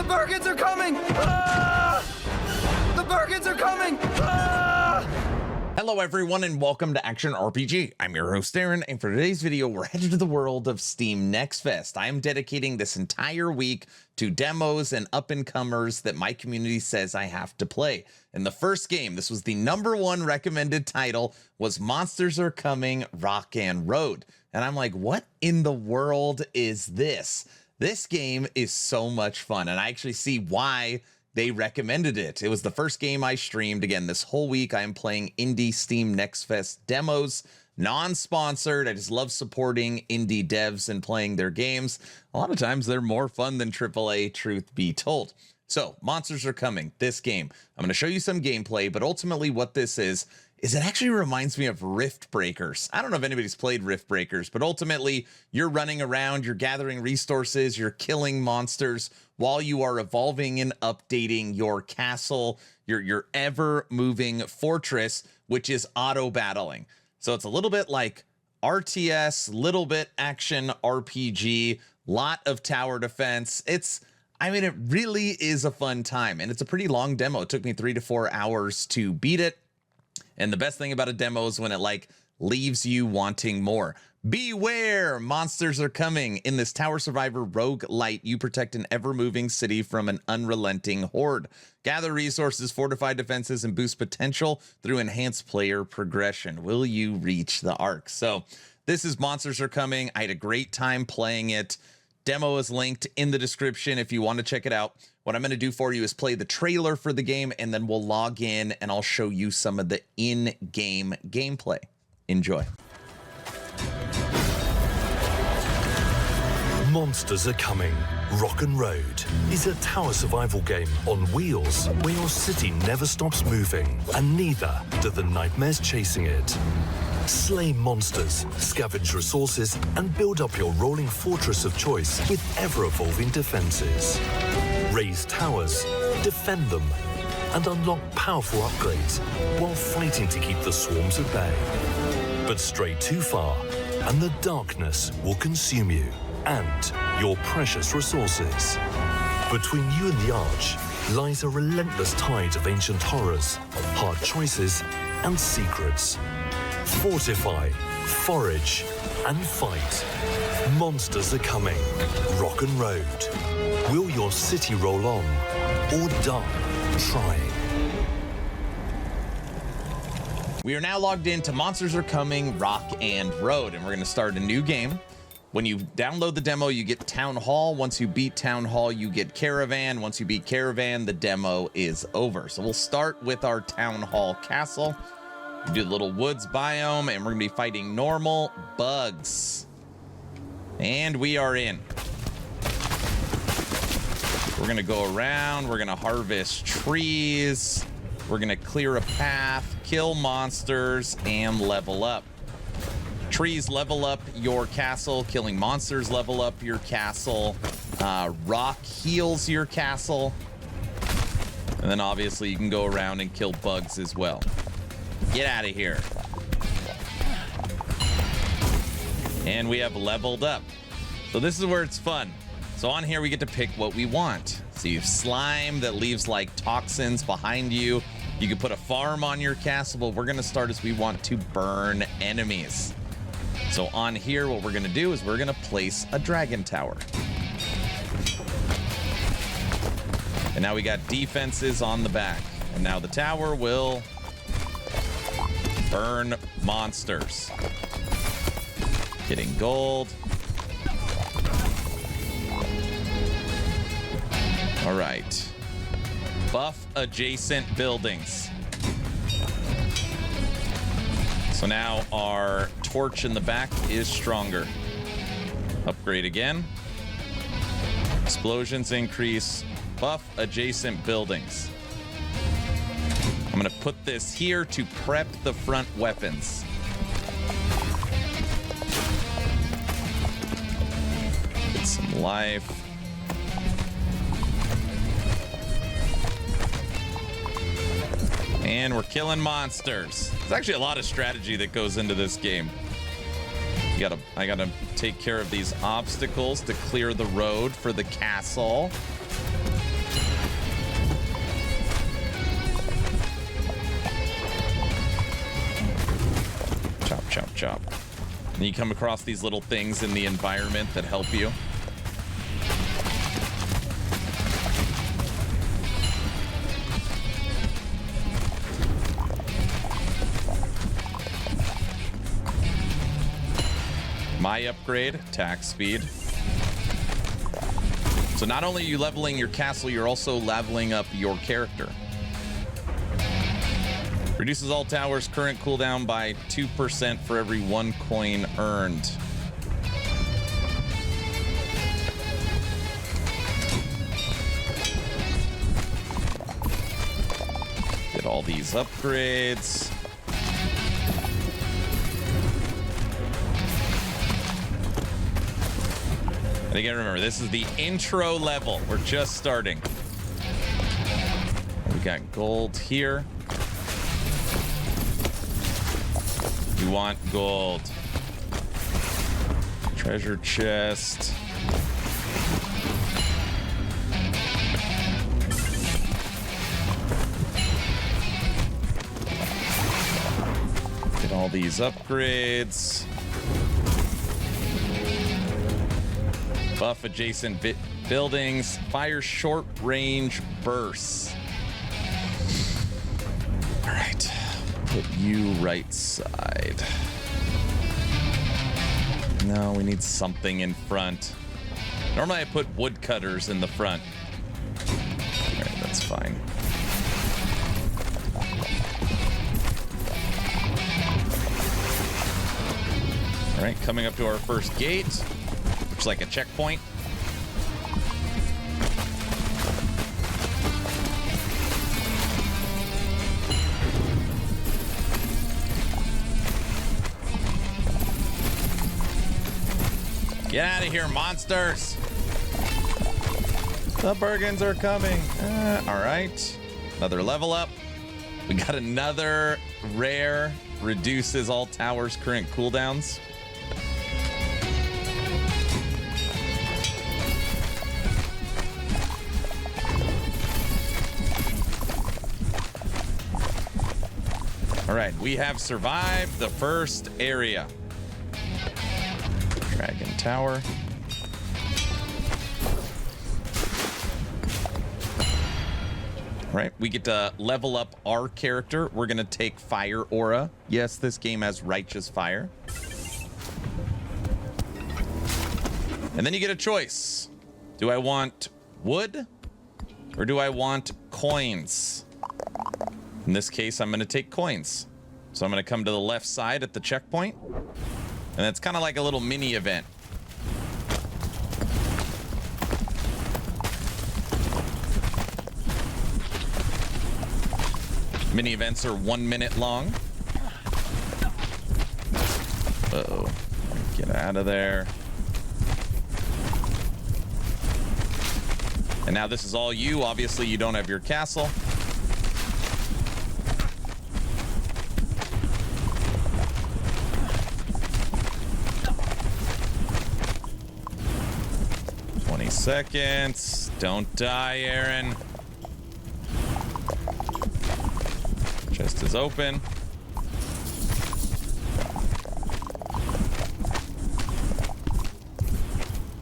Birkins are coming! Ah! The Birkins are coming! Ah! Hello everyone and welcome to Action RPG. I'm your host Aaron, and for today's video we're headed to the world of Steam Next Fest. I am dedicating this entire week to demos and up-and-comers that my community says I have to play. And the first game, this was the #1 recommended title, was Monsters Are Coming Rock and Road. And I'm like, what in the world is this? This game is so much fun, and I actually see why they recommended it. It was the first game I streamed. Again, this whole week I am playing indie Steam Next Fest demos, non-sponsored. I just love supporting indie devs and playing their games. A lot of times they're more fun than AAA, truth be told. So, Monsters Are Coming, this game. I'm going to show you some gameplay, but ultimately what this is it actually reminds me of Rift Breakers. I don't know if anybody's played Rift Breakers, but ultimately you're running around, you're gathering resources, you're killing monsters while you are evolving and updating your castle, your ever-moving fortress, which is auto-battling. So it's a little bit like RTS, little bit action RPG, lot of tower defense. It really is a fun time, and it's a pretty long demo. It took me 3 to 4 hours to beat it. And the best thing about a demo is when it leaves you wanting more. Beware, monsters are coming. In this tower survivor rogue-lite, you protect an ever-moving city from an unrelenting horde. Gather resources, fortify defenses, and boost potential through enhanced player progression. Will you reach the arc? So this is Monsters Are Coming. I had a great time playing it. Demo is linked in the description if you want to check it out. What I'm going to do for you is play the trailer for the game, and then we'll log in and I'll show you some of the in-game gameplay. Enjoy. Monsters Are Coming Rock and Road is a tower survival game on wheels where your city never stops moving, and neither do the nightmares chasing it. Slay monsters, scavenge resources, and build up your rolling fortress of choice with ever-evolving defenses. Raise towers, defend them, and unlock powerful upgrades while fighting to keep the swarms at bay. But stray too far, and the darkness will consume you and your precious resources. Between you and the Arch lies a relentless tide of ancient horrors, hard choices, and secrets. Fortify, forage, and fight. Monsters are coming. Rock and Road. Will your city roll on or die trying? We are now logged into Monsters Are Coming Rock and Road, and we're going to start a new game. When you download the demo, you get Town Hall. Once you beat Town Hall, you get Caravan. Once you beat Caravan, the demo is over. So we'll start with our Town Hall castle. We do the little woods biome, and we're going to be fighting normal bugs. And we are in. We're going to go around. We're going to harvest trees. We're going to clear a path, kill monsters, and level up. Trees level up your castle. Killing monsters level up your castle. Rock heals your castle. And then obviously you can go around and kill bugs as well. Get out of here. And we have leveled up. So this is where it's fun. So on here we get to pick what we want. So you have slime that leaves toxins behind you. You can put a farm on your castle, but we're going to start as we want to burn enemies. So on here what we're going to do is we're going to place a dragon tower. And now we got defenses on the back. And now the tower will burn monsters. Getting gold. All right. Buff adjacent buildings. So now our torch in the back is stronger. Upgrade again. Explosions increase. Buff adjacent buildings. I'm going to put this here to prep the front weapons. Get some life. And we're killing monsters. There's actually a lot of strategy that goes into this game. I gotta take care of these obstacles to clear the road for the castle. Chop, chop. And you come across these little things in the environment that help you. My upgrade, attack speed. So not only are you leveling your castle, you're also leveling up your character. Reduces all towers' current cooldown by 2% for every 1 coin earned. Get all these upgrades. And again, remember, this is the intro level. We're just starting. We got gold here. You want gold. Treasure chest. Get all these upgrades. Buff adjacent buildings. Fire short range bursts. All right. Put you right side. No, we need something in front. Normally I put woodcutters in the front. All right, that's fine. All right, coming up to our first gate. Looks like a checkpoint. Get out of here, monsters! The Bergens are coming. All right, another level up. We got another rare, reduces all towers' current cooldowns. All right, we have survived the first area. Dragon Tower. All right, we get to level up our character. We're gonna take Fire Aura. Yes, this game has Righteous Fire. And then you get a choice. Do I want wood or do I want coins? In this case, I'm gonna take coins. So I'm gonna come to the left side at the checkpoint. And it's kind of like a little mini event. Mini events are 1 minute long. Uh-oh. Get out of there. And now this is all you. Obviously, you don't have your castle. Seconds. Don't die, Aaron. Chest is open.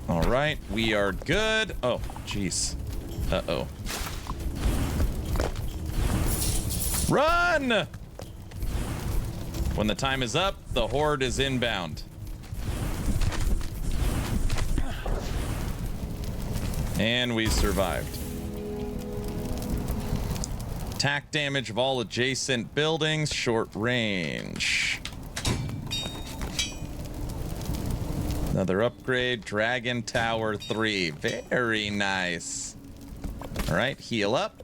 All right, we are good. Oh, jeez. Uh-oh. Run! When the time is up, the horde is inbound. And we survived. Attack damage of all adjacent buildings, short range. Another upgrade, Dragon Tower 3. Very nice. All right, heal up.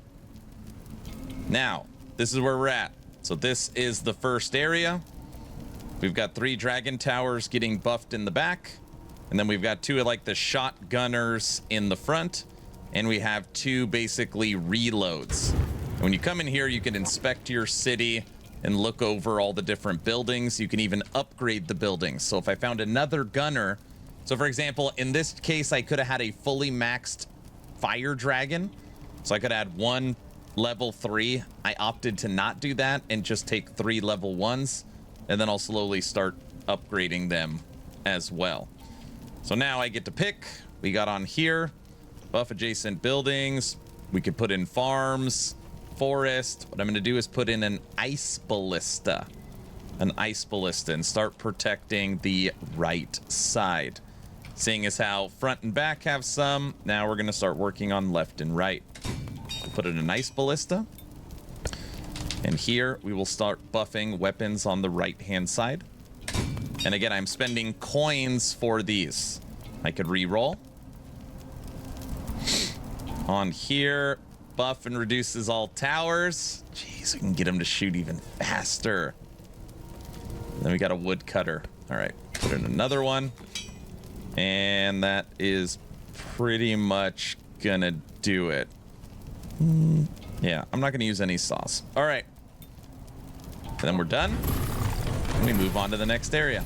Now, this is where we're at. So this is the first area. We've got 3 Dragon Towers getting buffed in the back. And then we've got 2 like the shotgunners in the front. And we have 2 basically reloads. And when you come in here, you can inspect your city and look over all the different buildings. You can even upgrade the buildings. So if I found another gunner, so for example, in this case, I could have had a fully maxed fire dragon. So I could add 1 level 3. I opted to not do that and just take 3 level 1s. and then I'll slowly start upgrading them as well. So now I get to pick. We got on here, buff adjacent buildings. We could put in farms, forest. What I'm going to do is put in an ice ballista. An ice ballista and start protecting the right side. Seeing as how front and back have some, now we're going to start working on left and right. Put in an ice ballista. And here we will start buffing weapons on the right-hand side. And again, I'm spending coins for these. I could re-roll. On here, buff and reduces all towers. Jeez, we can get them to shoot even faster. Then we got a woodcutter. All right, put in another one. And that is pretty much gonna do it. Yeah, I'm not gonna use any sauce. All right. And then we're done. And we move on to the next area.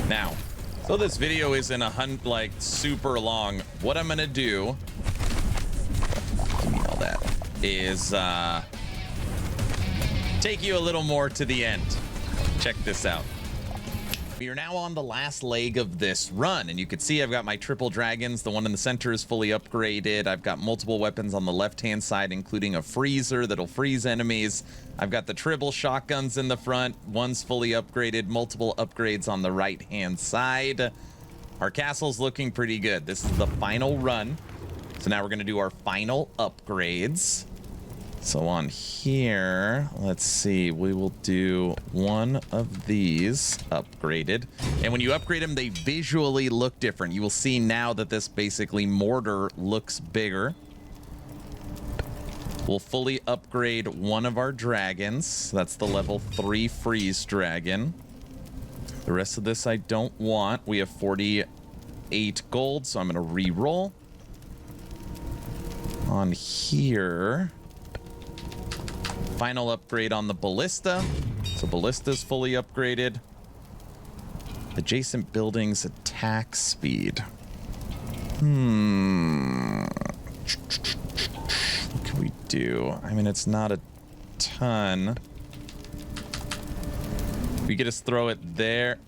Now, so this video isn't like super long. What I'm gonna do, give me all that, is take you a little more to the end. Check this out. We are now on the last leg of this run, and you can see I've got my triple dragons. The one in the center is fully upgraded. I've got multiple weapons on the left-hand side, including a freezer that'll freeze enemies. I've got the triple shotguns in the front. One's fully upgraded, multiple upgrades on the right-hand side. Our castle's looking pretty good. This is the final run. So now we're going to do our final upgrades. So on here, let's see, we will do one of these upgraded. And when you upgrade them, they visually look different. You will see now that this basically mortar looks bigger. We'll fully upgrade one of our dragons. That's the level 3 freeze dragon. The rest of this I don't want. We have 48 gold, so I'm going to re-roll. On here, final upgrade on the ballista. So ballista's fully upgraded. Adjacent buildings attack speed. What can we do? I mean, it's not a ton. We could just throw it there.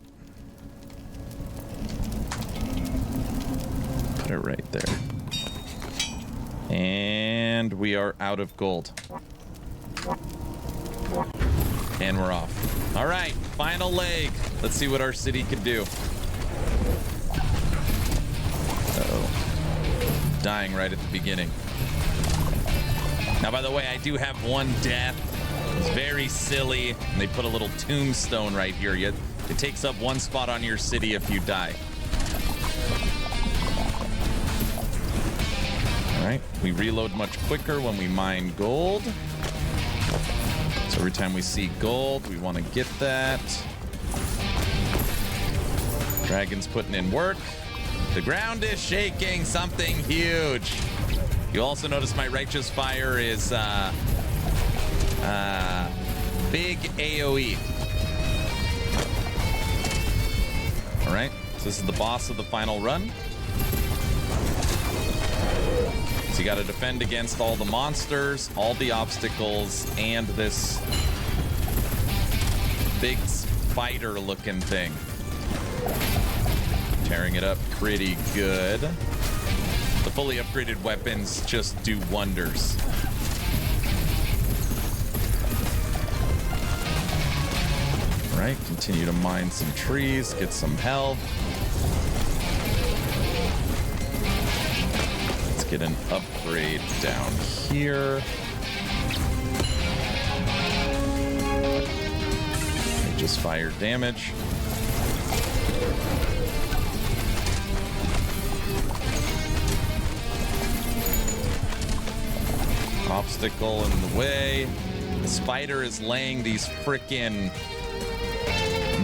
Put it right there. And we are out of gold. And we're off. All right, final leg. Let's see what our city can do. Uh-oh. Dying right at the beginning. Now, by the way, I do have one death. It's very silly. And they put a little tombstone right here. It takes up one spot on your city if you die. All right, we reload much quicker when we mine gold. So every time we see gold, we want to get that. Dragon's putting in work. The ground is shaking something huge. You also notice my righteous fire is big AoE. All right, so this is the boss of the final run. So you got to defend against all the monsters, all the obstacles, and this big spider-looking thing. Tearing it up pretty good. The fully upgraded weapons just do wonders. All right, continue to mine some trees, get some health. Get an upgrade down here. Just fire damage. Obstacle in the way. The spider is laying these frickin'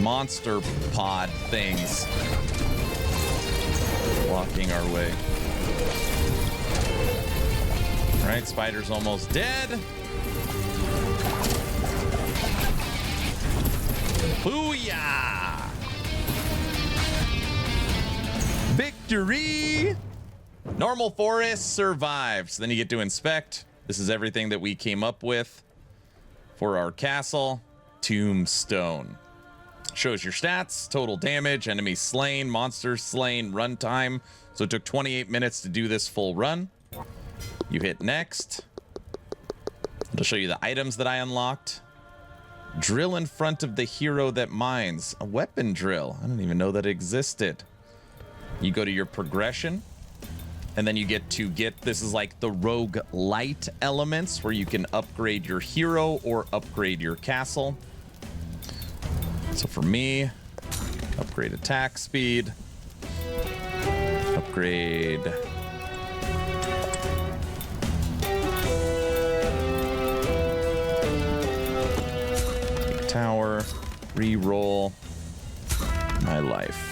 monster pod things, blocking our way. All right, spider's almost dead. Booyah! Victory! Normal forest survives. Then you get to inspect. This is everything that we came up with For our castle, Tombstone. Shows your stats, total damage, enemies slain, monsters slain, runtime. So it took 28 minutes to do this full run. You hit next. It'll show you the items that I unlocked. Drill in front of the hero that mines. A weapon drill. I didn't even know that existed. You go to your progression. And then you get to this is like the rogue-lite elements where you can upgrade your hero or upgrade your castle. So for me, upgrade attack speed, upgrade big tower, re-roll my life.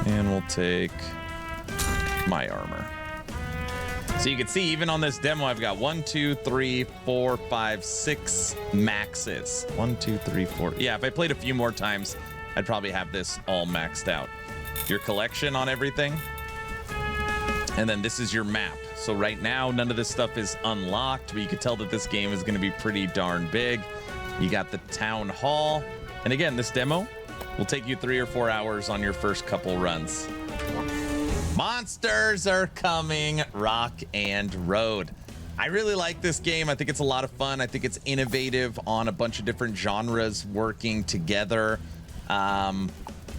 And we'll take my armor. So you can see, even on this demo, I've got 1, 2, 3, 4, 5, 6 maxes. 1, 2, 3, 4. Yeah, if I played a few more times, I'd probably have this all maxed out. Your collection on everything. And then this is your map. So right now, none of this stuff is unlocked, but you can tell that this game is going to be pretty darn big. You got the town hall. And again, this demo will take you 3 or 4 hours on your first couple runs. Monsters are coming, Rock and Road. I really like this game. I think it's a lot of fun. I think it's innovative on a bunch of different genres working together. I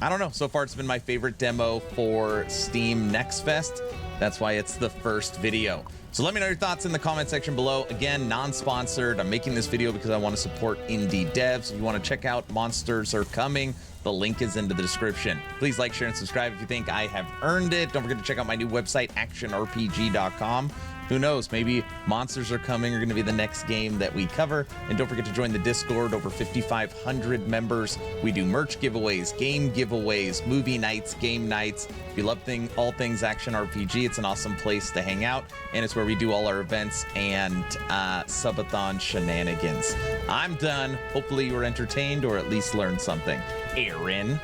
don't know. So far, it's been my favorite demo for Steam Next Fest. That's why it's the first video. So let me know your thoughts in the comment section below. Again, non-sponsored. I'm making this video because I want to support indie devs. If you want to check out Monsters Are Coming, the link is in the description. Please like, share, and subscribe if you think I have earned it. Don't forget to check out my new website, actionrpg.com. Who knows, maybe Monsters Are Coming are going to be the next game that we cover. And don't forget to join the Discord, over 5,500 members. We do merch giveaways, game giveaways, movie nights, game nights. If you love all things action RPG, it's an awesome place to hang out. And it's where we do all our events and subathon shenanigans. I'm done. Hopefully you were entertained or at least learned something. Aaron.